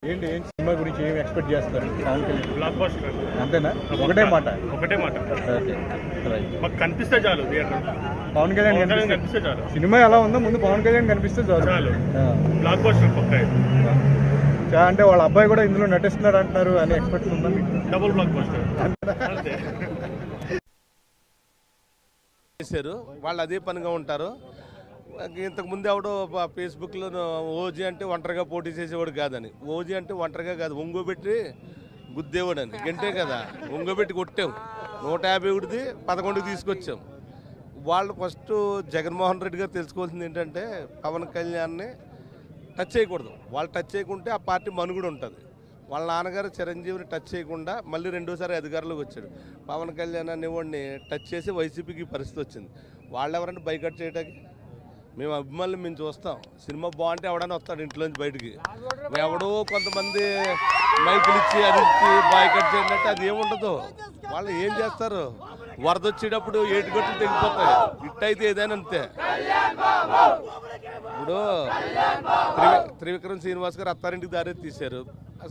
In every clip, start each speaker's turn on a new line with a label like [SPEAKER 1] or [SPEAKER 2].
[SPEAKER 1] ఏంటి సినిమా గురించి ఏం ఎక్స్పెక్ట్ చేస్తారు? పవన్ కళ్యాణ్
[SPEAKER 2] బ్లాక్ బస్టర్
[SPEAKER 1] అంతేనా? ఒకటే మాట.
[SPEAKER 2] Okay
[SPEAKER 1] right.
[SPEAKER 2] మాకు కనిపిస్తే చాలు
[SPEAKER 1] పవన్ కళ్యాణ్
[SPEAKER 2] కనిపిస్తే చాలు.
[SPEAKER 1] సినిమా ఎలా ఉందో ముందు పవన్ కళ్యాణ్ కనిపిస్తే చాలు.
[SPEAKER 2] బ్లాక్ బస్టర్ పక్క
[SPEAKER 1] అంటే వాళ్ళ అబ్బాయి కూడా ఇందులో నటిస్తున్నారు అంటున్నారు అని ఎక్స్పెక్ట్ ఉందా?
[SPEAKER 2] డబుల్ బ్లాక్ బస్టర్
[SPEAKER 3] చేశారు. వాళ్ళు అదే పనిగా ఉంటారు. ఇంతకుముందు ఎవడో ఫేస్బుక్లో ఓజీ అంటే ఒంటరిగా పోటీ చేసేవాడు కాదని, ఓజీ అంటే ఒంటరిగా కాదు ఒంగోబెట్టి గుద్దేవాడు అని గంటే కదా, ఒంగోబెట్టి కొట్టాం. 151ది 11కి తీసుకొచ్చాం. వాళ్ళు ఫస్ట్ జగన్మోహన్ రెడ్డి గారు తెలుసుకోవాల్సింది ఏంటంటే పవన్ కళ్యాణ్ని టచ్ చేయకూడదు. వాళ్ళు టచ్ చేయకుంటే ఆ పార్టీ మనుగడ ఉంటుంది. వాళ్ళ నాన్నగారు చిరంజీవిని టచ్ చేయకుండా మళ్ళీ రెండోసారి అధికారంలోకి వచ్చాడు. పవన్ కళ్యాణ్ అనేవాడిని టచ్ చేసి వైసీపీకి పరిస్థితి వచ్చింది. వాళ్ళు ఎవరంటే బైకట్ చేయడానికి మేము అభిమానులు మేము చూస్తాం. సినిమా బాగుంటే ఎవడన్నా వస్తాడు ఇంట్లోంచి బయటికి. ఎవడో కొంతమంది మైకులు ఇచ్చి అది ఇచ్చి బాయ్కట్ చేయాలంటే అది ఏముండదు. వాళ్ళు ఏం చేస్తారు? వరద వచ్చేటప్పుడు ఏటుగొట్లు తెగిపోతాయి. ఇట్టయితే ఏదైనా అంతే. ఇప్పుడు త్రివిక్రమ్ శ్రీనివాస్ గారు అత్తారింటికి దారి తీశారు.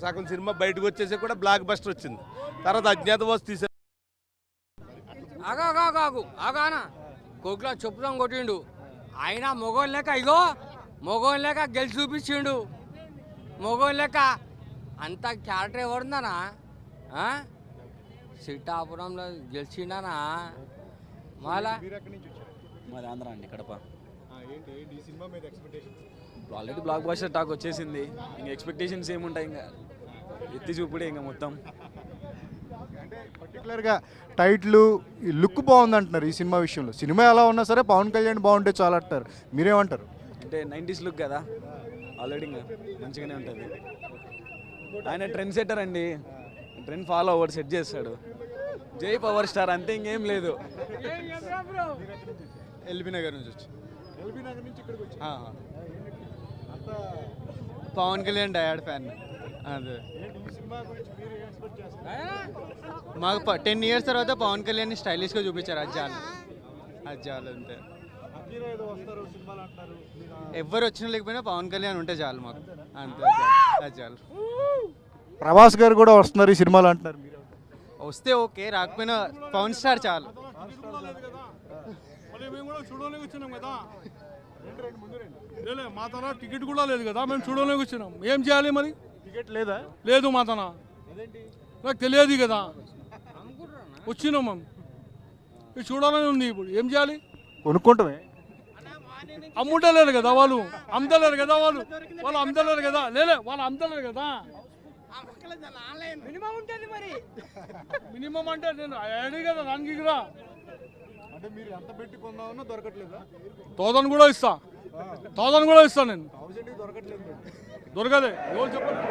[SPEAKER 3] సగం సినిమా బయటకు వచ్చేసి కూడా బ్లాక్ బస్టర్ వచ్చింది. తర్వాత అజ్ఞాతవాసి తీశారు.
[SPEAKER 4] ఆగానా కోకిలా చెప్పుదాం కొట్టిండు. ఆయన మొగోని లెక్క ఇగో మొగోని లెక్క గెలిచి చూపించిండు. మొగోని లెక్క అంత క్యారెక్టర్ ఎవరుందనా? సీతాపురంలో గెలిచిండనా? మాలా
[SPEAKER 5] మాది ఆంధ్ర అండి, Kadapa.
[SPEAKER 1] Cinema
[SPEAKER 5] already block buster talk వచ్చేసింది. ఇంకా ఎక్స్పెక్టేషన్స్ ఏముంటాయి? ఇంకా ఎత్తి చూపుడే ఇంకా మొత్తం.
[SPEAKER 1] అంటే పర్టికులర్గా టైటిల్ లుక్ బాగుంది అంటున్నారు ఈ సినిమా విషయంలో. సినిమా ఎలా ఉన్నా సరే పవన్ కళ్యాణ్ బాగుంటే చాలా అంటారు. మీరేమంటారు?
[SPEAKER 5] అంటే 90s లుక్ కదా, ఆల్రెడీ ఇంకా మంచిగానే ఉంటుంది. ఆయన ట్రెండ్ సెట్టర్ అండి, ట్రెండ్ ఫాలో అవ్వడు, సెట్ చేస్తాడు. జై పవర్ స్టార్ అంతే, ఇంకేం లేదు.
[SPEAKER 6] ఎల్బీ నగర్ నుంచి వచ్చి
[SPEAKER 1] ఇక్కడికి వచ్చి
[SPEAKER 6] పవన్ కళ్యాణ్ డయాడ్ ఫ్యాన్. అదే మాకు 10 years తర్వాత పవన్ కళ్యాణ్ స్టైలిష్గా చూపించారు. అది చాలు అంతే. ఎవరు వచ్చినా లేకపోయినా పవన్ కళ్యాణ్ ఉంటే చాలు మాకు, అంతే. అది చాలు.
[SPEAKER 1] ప్రభాస్ గారు కూడా వస్తున్నారు ఈ సినిమాలో అంటున్నారు.
[SPEAKER 6] వస్తే ఓకే, రాకపోయినా పవన్ స్టార్ చాలు.
[SPEAKER 2] చూడడానికి వచ్చినాం కదా, మా తన టికెట్ కూడా లేదు కదా, మేము చూడడానికి వచ్చినాం. ఏం చేయాలి మరి?
[SPEAKER 1] టికెట్ లేదా?
[SPEAKER 2] లేదు మా తన, నాకు తెలియదు కదా, వచ్చినాం మేము. ఇది చూడాలని ఉంది. ఇప్పుడు ఏం చేయాలి?
[SPEAKER 1] కొనుక్కుంటామే.
[SPEAKER 2] అమ్ముంటలేరు కదా వాళ్ళు, అమ్ముతలేరు కదా వాళ్ళు అమ్ముతలేరు కదా. వాళ్ళు అమ్ముతలేరు కదా. మినిమం అంటే నేను అడిగి కదా దానికి కూడా.
[SPEAKER 1] అంటే మీరు ఎంత పెట్టి కొందామన్నా దొరకట్లేదా?
[SPEAKER 2] 1000 కూడా ఇస్తా, 1000 కూడా ఇస్తా నేను.
[SPEAKER 1] దొరకట్లేదు.
[SPEAKER 2] దొరకదే ఎవరు చెప్పండి.